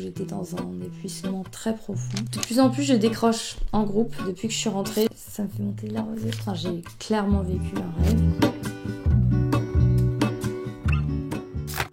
J'étais dans un épuisement très profond. De plus en plus, je décroche en groupe depuis que je suis rentrée. Ça me fait monter de la rosée. Enfin, j'ai clairement vécu un rêve.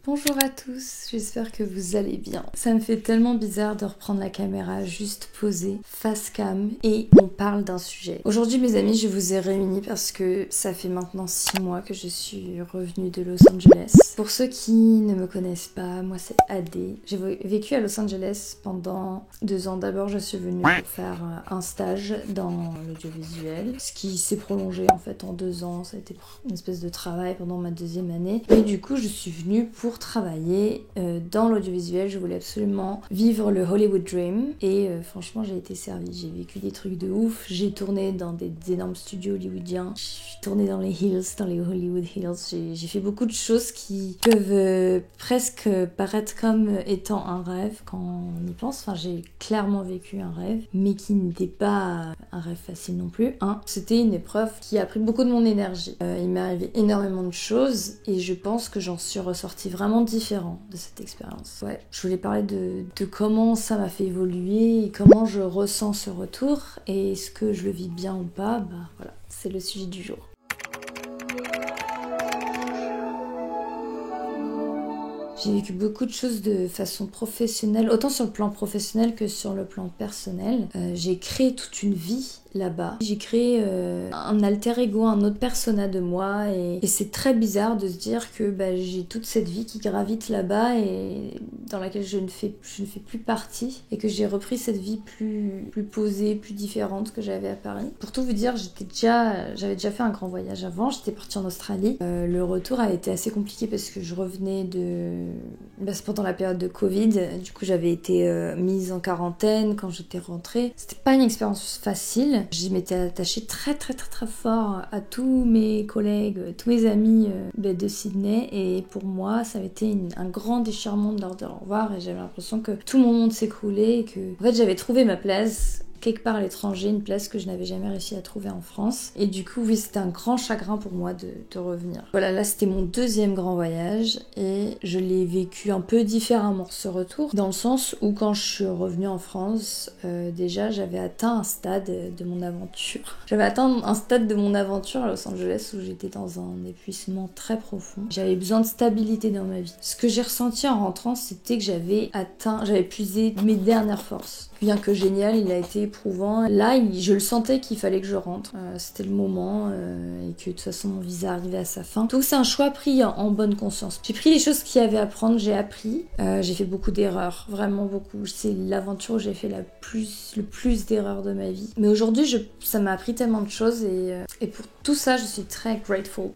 Bonjour à tous, j'espère que vous allez bien. Ça me fait tellement bizarre de reprendre la caméra juste posée, face cam, et on parle d'un sujet. Aujourd'hui mes amis, je vous ai réunis parce que ça fait maintenant 6 mois que je suis revenue de Los Angeles. Pour ceux qui ne me connaissent pas, moi c'est Adé. J'ai vécu à Los Angeles pendant 2 ans. D'abord je suis venue pour faire un stage dans l'audiovisuel, ce qui s'est prolongé en fait en 2 ans. Ça a été une espèce de travail pendant ma 2e année. Et du coup je suis venue pour travailler dans l'audiovisuel. Je voulais absolument vivre le Hollywood Dream et franchement j'ai été servie. J'ai vécu des trucs de ouf. J'ai tourné dans des énormes studios hollywoodiens. J'ai tourné dans les Hills, dans les Hollywood Hills. J'ai fait beaucoup de choses qui peuvent presque paraître comme étant un rêve quand on y pense. Enfin, j'ai clairement vécu un rêve, mais qui n'était pas un rêve facile non plus. C'était une épreuve qui a pris beaucoup de mon énergie. Il m'est arrivé énormément de choses et je pense que j'en suis ressortie vraiment différent de cette expérience. Ouais, je voulais parler de comment ça m'a fait évoluer et comment je ressens ce retour et est-ce que je le vis bien ou pas. Voilà, c'est le sujet du jour. J'ai vécu beaucoup de choses de façon professionnelle, autant sur le plan professionnel que sur le plan personnel. J'ai créé toute une vie là-bas. J'ai créé un alter ego, un autre persona de moi et c'est très bizarre de se dire que j'ai toute cette vie qui gravite là-bas et dans laquelle je ne fais plus partie et que j'ai repris cette vie plus posée, plus différente que j'avais à Paris. Pour tout vous dire, j'avais déjà fait un grand voyage avant, j'étais partie en Australie. Le retour a été assez compliqué parce que je revenais c'est pendant la période de Covid, du coup j'avais été mise en quarantaine quand j'étais rentrée. C'était pas une expérience facile. J'y m'étais attachée très fort à tous mes collègues, tous mes amis de Sydney et pour moi ça avait été un grand déchirement de leur dire au revoir et j'avais l'impression que tout mon monde s'écroulait et que en fait j'avais trouvé ma place quelque part à l'étranger, une place que je n'avais jamais réussi à trouver en France. Et du coup, oui, c'était un grand chagrin pour moi de revenir. Voilà, là, c'était mon 2e grand voyage et je l'ai vécu un peu différemment, ce retour, dans le sens où quand je suis revenue en France, déjà, j'avais atteint un stade de mon aventure. J'avais atteint un stade de mon aventure à Los Angeles où j'étais dans un épuisement très profond. J'avais besoin de stabilité dans ma vie. Ce que j'ai ressenti en rentrant, c'était que j'avais puisé mes dernières forces. Bien que génial, il a été éprouvant. Là, je le sentais qu'il fallait que je rentre. C'était le moment et que de toute façon mon visa arrivait à sa fin. Donc c'est un choix pris en bonne conscience. J'ai pris les choses qu'il y avait à prendre, j'ai appris. J'ai fait beaucoup d'erreurs, vraiment beaucoup. C'est l'aventure où j'ai fait le plus d'erreurs de ma vie. Mais aujourd'hui, ça m'a appris tellement de choses et pour tout ça, je suis très grateful.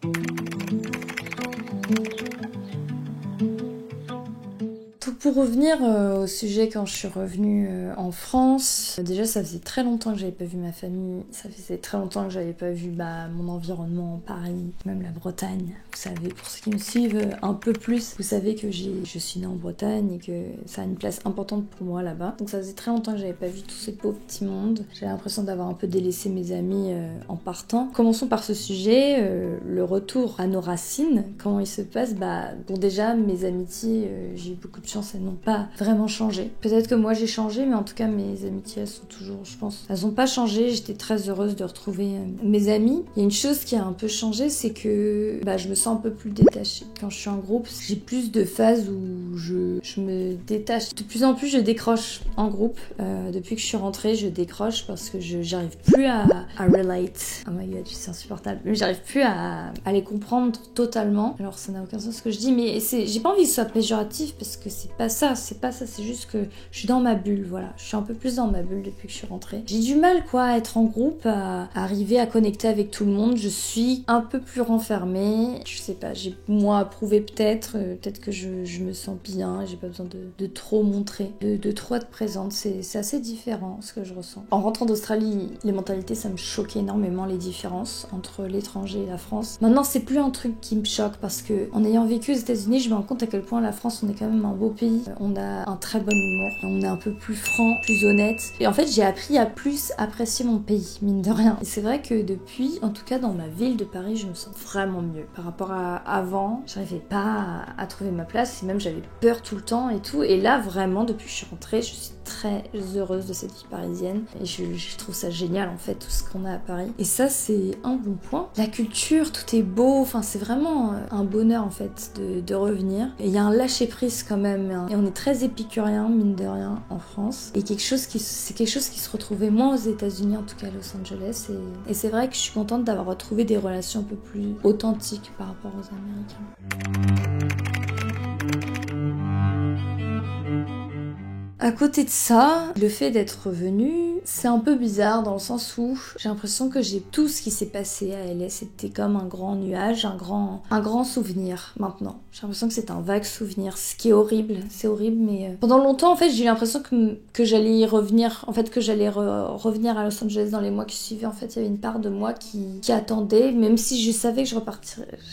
Pour revenir au sujet, quand je suis revenue en France, déjà ça faisait très longtemps que j'avais pas vu ma famille, ça faisait très longtemps que j'avais pas vu mon environnement, Paris, même la Bretagne. Vous savez, pour ceux qui me suivent un peu plus, vous savez que je suis née en Bretagne et que ça a une place importante pour moi là-bas. Donc ça faisait très longtemps que j'avais pas vu tout ce beau petit monde. J'avais l'impression d'avoir un peu délaissé mes amis en partant. Commençons par ce sujet, le retour à nos racines. Comment il se passe ? Bon, déjà, mes amitiés, j'ai eu beaucoup de chance, elles n'ont pas vraiment changé. Peut-être que moi j'ai changé, mais en tout cas mes amitiés elles sont toujours, je pense, elles n'ont pas changé. J'étais très heureuse de retrouver mes amis. Il y a une chose qui a un peu changé, c'est que je me sens un peu plus détachée. Quand je suis en groupe, j'ai plus de phases où je me détache. De plus en plus je décroche en groupe. Depuis que je suis rentrée, je décroche parce que j'arrive plus à relate. Oh my god, c'est insupportable. Mais j'arrive plus à les comprendre totalement. Alors ça n'a aucun sens ce que je dis, mais j'ai pas envie que ce soit péjoratif parce que c'est pas ça, c'est juste que je suis dans ma bulle, voilà. Je suis un peu plus dans ma bulle depuis que je suis rentrée. J'ai du mal, à être en groupe, à arriver à connecter avec tout le monde. Je suis un peu plus renfermée. Je sais pas, j'ai moins à prouver peut-être que je me sens bien, j'ai pas besoin de trop montrer, de trop être présente. C'est assez différent ce que je ressens. En rentrant d'Australie, les mentalités, ça me choquait énormément, les différences entre l'étranger et la France. Maintenant, c'est plus un truc qui me choque parce que en ayant vécu aux États-Unis, je me rends compte à quel point la France, on est quand même un beau pays pays, on a un très bon humour, on est un peu plus franc, plus honnête. Et en fait, j'ai appris à plus apprécier mon pays, mine de rien. Et c'est vrai que depuis, en tout cas dans ma ville de Paris, je me sens vraiment mieux. Par rapport à avant, j'arrivais pas à trouver ma place, et même j'avais peur tout le temps et tout. Et là, vraiment, depuis que je suis rentrée, je suis très heureuse de cette vie parisienne. Et je trouve ça génial, en fait, tout ce qu'on a à Paris. Et ça, c'est un bon point. La culture, tout est beau, enfin, c'est vraiment un bonheur, en fait, de revenir. Et il y a un lâcher-prise quand même, hein. Et on est très épicurien, mine de rien, en France. Et c'est quelque chose qui se retrouvait moins aux États-Unis, en tout cas à Los Angeles. Et c'est vrai que je suis contente d'avoir retrouvé des relations un peu plus authentiques par rapport aux Américains. À côté de ça, le fait d'être revenue, c'est un peu bizarre dans le sens où j'ai l'impression que tout ce qui s'est passé à LA, c'était comme un grand nuage, un grand souvenir maintenant. J'ai l'impression que c'est un vague souvenir, ce qui est horrible, c'est horrible, mais pendant longtemps en fait j'ai eu l'impression que j'allais y revenir, en fait que j'allais revenir à Los Angeles dans les mois qui suivaient. En fait il y avait une part de moi qui attendait, même si je savais que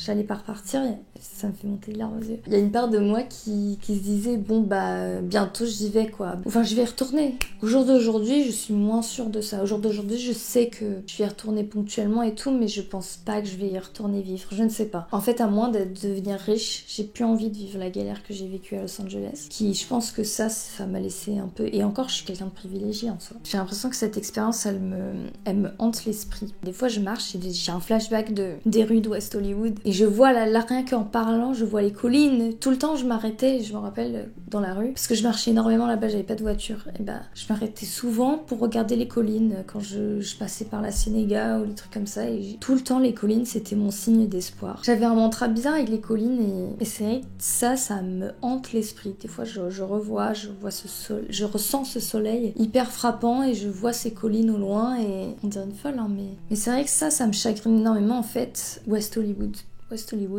j'allais pas repartir, ça me fait monter les larmes aux yeux. Il y a une part de moi qui se disait bon bah bientôt j'y vais quoi. Enfin je vais y retourner. Au jour d'aujourd'hui je suis moins sûre de ça. Au jour d'aujourd'hui je sais que je vais y retourner ponctuellement et tout, mais je pense pas que je vais y retourner vivre. Je ne sais pas. En fait à moins de devenir riche, j'ai plus envie de vivre la galère que j'ai vécue à Los Angeles. Je pense que ça m'a laissé un peu. Et encore je suis quelqu'un de privilégié en soi. J'ai l'impression que cette expérience elle me hante l'esprit. Des fois je marche et j'ai un flashback des rues de West Hollywood et je vois là rien qu'en parlant, je vois les collines. Tout le temps je m'arrêtais, je me rappelle dans la rue, parce que je marchais énormément là-bas, j'avais pas de voiture. Et bah je m'arrêtais souvent pour regarder les collines quand je passais par la Ciénaga ou les trucs comme ça, et tout le temps les collines c'était mon signe d'espoir. J'avais un mantra bizarre avec les collines et c'est vrai que ça me hante l'esprit. Des fois je vois je ressens ce soleil hyper frappant et je vois ces collines au loin et on dirait une folle hein, mais c'est vrai que ça me chagrine énormément en fait. West Hollywood,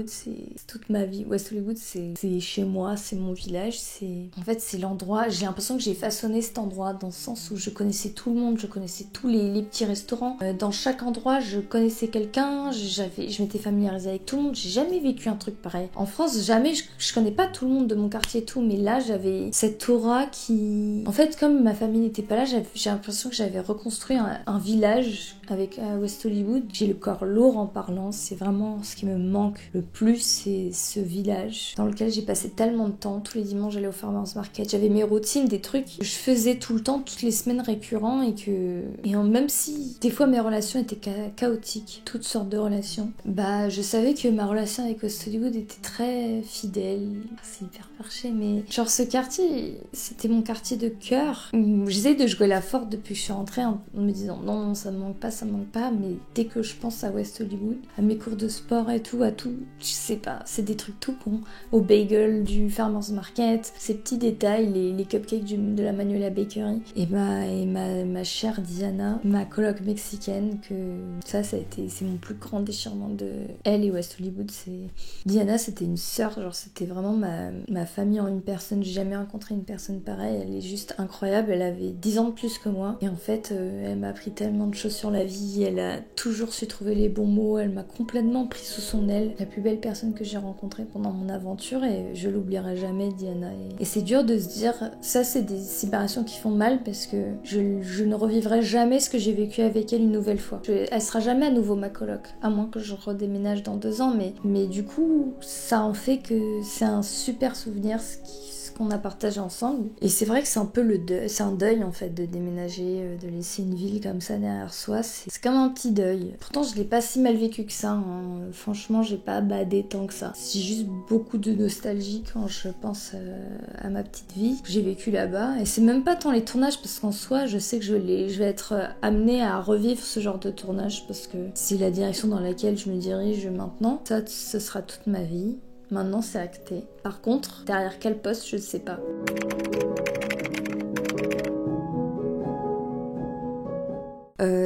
c'est toute ma vie. West Hollywood, c'est chez moi, c'est mon village, en fait, c'est l'endroit. J'ai l'impression que j'ai façonné cet endroit dans le sens où je connaissais tout le monde, je connaissais tous les petits restaurants. Dans chaque endroit, je connaissais quelqu'un, je m'étais familiarisée avec tout le monde. J'ai jamais vécu un truc pareil. En France, jamais, je connais pas tout le monde de mon quartier et tout, mais là, j'avais cette aura qui... En fait, comme ma famille n'était pas là, j'ai l'impression que j'avais reconstruit un village avec West Hollywood. J'ai le corps lourd en parlant, c'est vraiment ce qui me manque le plus, c'est ce village dans lequel j'ai passé tellement de temps. Tous les dimanches j'allais au Farmers Market, j'avais mes routines, des trucs que je faisais tout le temps, toutes les semaines récurrents, même si des fois mes relations étaient chaotiques, toutes sortes de relations, bah je savais que ma relation avec West Hollywood était très fidèle. C'est hyper perché, mais genre ce quartier c'était mon quartier de cœur. J'essaie de jouer la forte depuis que je suis rentrée en me disant non ça me manque pas, mais dès que je pense à West Hollywood, à mes cours de sport et tout, à tout, je sais pas, c'est des trucs tout cons, au bagel du Farmers Market, ces petits détails, les cupcakes de la Manuela Bakery, et ma chère Diana, ma coloc mexicaine, que c'est mon plus grand déchirement de elle et West Hollywood. Diana c'était une sœur, genre c'était vraiment ma famille en une personne. J'ai jamais rencontré une personne pareille, elle est juste incroyable. Elle avait 10 ans de plus que moi et en fait elle m'a appris tellement de choses sur la vie, elle a toujours su trouver les bons mots, elle m'a complètement pris sous son aile. La plus belle personne que j'ai rencontrée pendant mon aventure et je l'oublierai jamais, Diana. Et c'est dur de se dire, ça c'est des séparations qui font mal parce que je ne revivrai jamais ce que j'ai vécu avec elle une nouvelle fois. Elle sera jamais à nouveau ma coloc, à moins que je redéménage dans 2 ans, mais du coup ça en fait que c'est un super souvenir qu'on a partagé ensemble. Et c'est vrai que c'est un peu c'est un deuil en fait de déménager, de laisser une ville comme ça derrière soi. C'est comme un petit deuil. Pourtant je l'ai pas si mal vécu que ça, hein. Franchement j'ai pas badé tant que ça. J'ai juste beaucoup de nostalgie quand je pense à ma petite vie que j'ai vécue là-bas. Et c'est même pas tant les tournages, parce qu'en soi je sais que je vais être amenée à revivre ce genre de tournage parce que c'est la direction dans laquelle je me dirige maintenant. Ça ce sera toute ma vie. Maintenant, c'est acté. Par contre, derrière quel poste, je ne sais pas.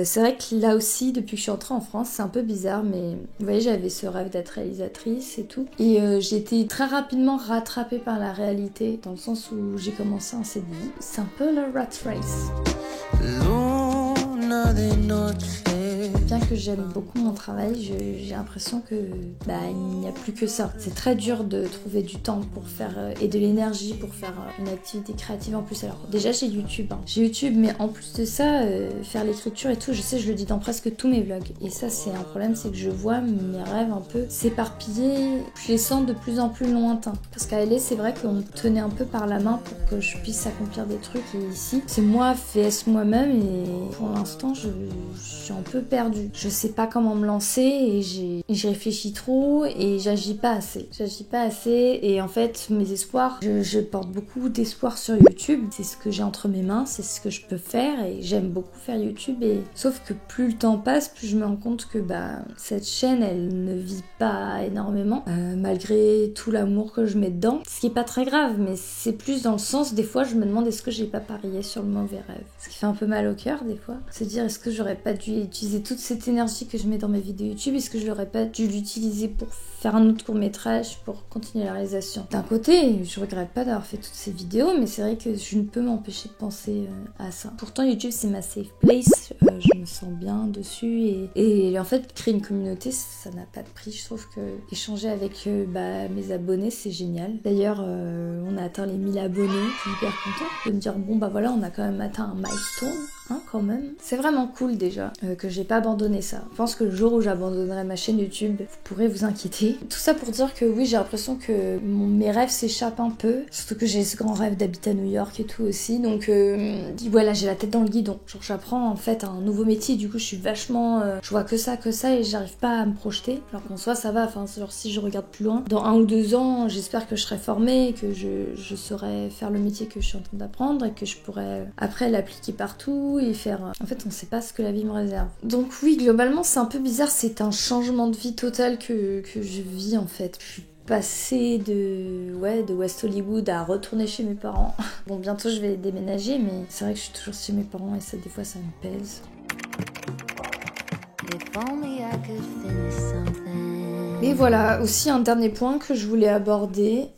C'est vrai que là aussi, depuis que je suis entrée en France, c'est un peu bizarre, mais vous voyez, j'avais ce rêve d'être réalisatrice et tout. Et j'ai été très rapidement rattrapée par la réalité, dans le sens où j'ai commencé un CDI. C'est un peu le rat race. Luna de noche, bien que j'aime beaucoup mon travail, j'ai l'impression que il n'y a plus que ça. C'est très dur de trouver du temps pour faire et de l'énergie pour faire une activité créative en plus. Alors déjà j'ai YouTube, j'ai YouTube, mais en plus de ça, faire l'écriture et tout, je sais, je le dis dans presque tous mes vlogs. Et ça c'est un problème, c'est que je vois mes rêves un peu s'éparpiller, je les sens de plus en plus lointains. Parce qu'à LA, c'est vrai qu'on me tenait un peu par la main pour que je puisse accomplir des trucs, et ici, c'est moi vs moi-même, et pour l'instant, je suis un peu perdue. Je sais pas comment me lancer, et j'y réfléchis trop, et j'agis pas assez. Et en fait, mes espoirs, je porte beaucoup d'espoir sur YouTube. C'est ce que j'ai entre mes mains, c'est ce que je peux faire, et j'aime beaucoup faire YouTube. Et sauf que plus le temps passe, plus je me rends compte que cette chaîne, elle ne vit pas énormément, malgré tout l'amour que je mets dedans. Ce qui est pas très grave, mais c'est plus dans le sens, des fois, je me demande est-ce que j'ai pas parié sur le mauvais rêve. Ce qui fait un peu mal au cœur, des fois. Se dire, est-ce que j'aurais pas dû utiliser toute cette énergie que je mets dans mes vidéos YouTube, est-ce que je l'aurais pas dû l'utiliser pour faire un autre court-métrage, pour continuer la réalisation. D'un côté, je regrette pas d'avoir fait toutes ces vidéos, mais c'est vrai que je ne peux m'empêcher de penser à ça. Pourtant, YouTube, c'est ma safe place, je me sens bien dessus, et en fait, créer une communauté, ça n'a pas de prix. Je trouve que échanger avec mes abonnés, c'est génial. D'ailleurs, on a atteint les 1000 abonnés, je suis hyper contente de me dire, bon voilà, on a quand même atteint un milestone, quand même. C'est vraiment cool déjà, que j'ai pas abandonné ça. Je pense que le jour où j'abandonnerai ma chaîne YouTube, vous pourrez vous inquiéter. Tout ça pour dire que oui, j'ai l'impression que mes rêves s'échappent un peu, surtout que j'ai ce grand rêve d'habiter à New York et tout aussi, donc voilà, j'ai la tête dans le guidon. Genre j'apprends en fait un nouveau métier, du coup je suis vachement, je vois que ça, et j'arrive pas à me projeter, alors qu'en soi ça va, enfin genre si je regarde plus loin, dans 1 ou 2 ans, j'espère que je serai formée, que je saurai faire le métier que je suis en train d'apprendre, et que je pourrai après l'appliquer partout et faire... En fait, on sait pas ce que la vie me réserve. Donc oui, globalement, c'est un peu bizarre, c'est un changement de vie total que je vis en fait. Je suis passée de West Hollywood à retourner chez mes parents. Bon, bientôt je vais déménager, mais c'est vrai que je suis toujours chez mes parents et ça, des fois, ça me pèse. Et voilà, aussi un dernier point que je voulais aborder,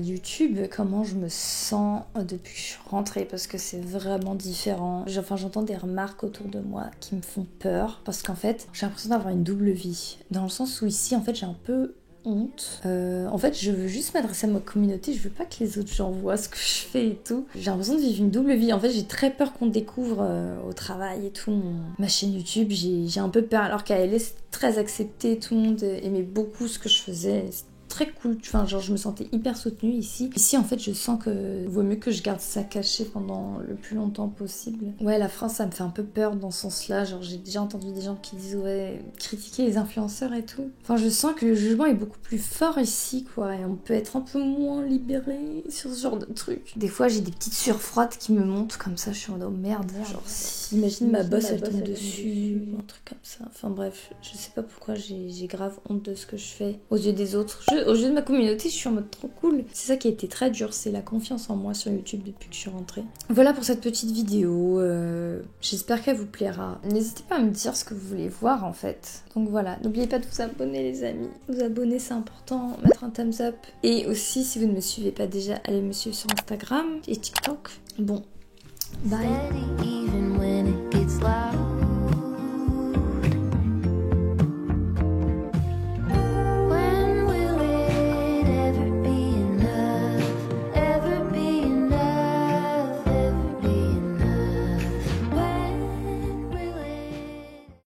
YouTube, comment je me sens depuis que je suis rentrée, parce que c'est vraiment différent. J'entends des remarques autour de moi qui me font peur, parce qu'en fait, j'ai l'impression d'avoir une double vie. Dans le sens où ici, en fait, j'ai un peu honte. En fait, je veux juste m'adresser à ma communauté, je veux pas que les autres gens voient ce que je fais et tout. J'ai l'impression de vivre une double vie. En fait, j'ai très peur qu'on découvre au travail et tout ma chaîne YouTube. J'ai un peu peur, alors qu'à LA, c'est très accepté, tout le monde aimait beaucoup ce que je faisais. Très cool, je me sentais hyper soutenue ici. Ici, en fait, je sens que vaut mieux que je garde ça caché pendant le plus longtemps possible. Ouais, la France, ça me fait un peu peur dans ce sens-là. J'ai déjà entendu des gens qui disent, critiquer les influenceurs et tout. Enfin, je sens que le jugement est beaucoup plus fort ici, quoi. Et on peut être un peu moins libéré sur ce genre de trucs. Des fois, j'ai des petites sueurs froides qui me montent comme ça. Je suis en mode, oh merde. Genre, imagine ma boss, elle tombe dessus, ou un truc comme ça. Enfin bref, je sais pas pourquoi j'ai grave honte de ce que je fais aux yeux des autres. Aux yeux de ma communauté, je suis en mode trop cool. C'est ça qui a été très dur, c'est la confiance en moi sur YouTube depuis que je suis rentrée. Voilà pour cette petite vidéo. J'espère qu'elle vous plaira. N'hésitez pas à me dire ce que vous voulez voir en fait. Donc voilà, n'oubliez pas de vous abonner les amis. Vous abonner, c'est important. Mettre un thumbs up. Et aussi, si vous ne me suivez pas déjà, allez me suivre sur Instagram et TikTok. Bon, bye.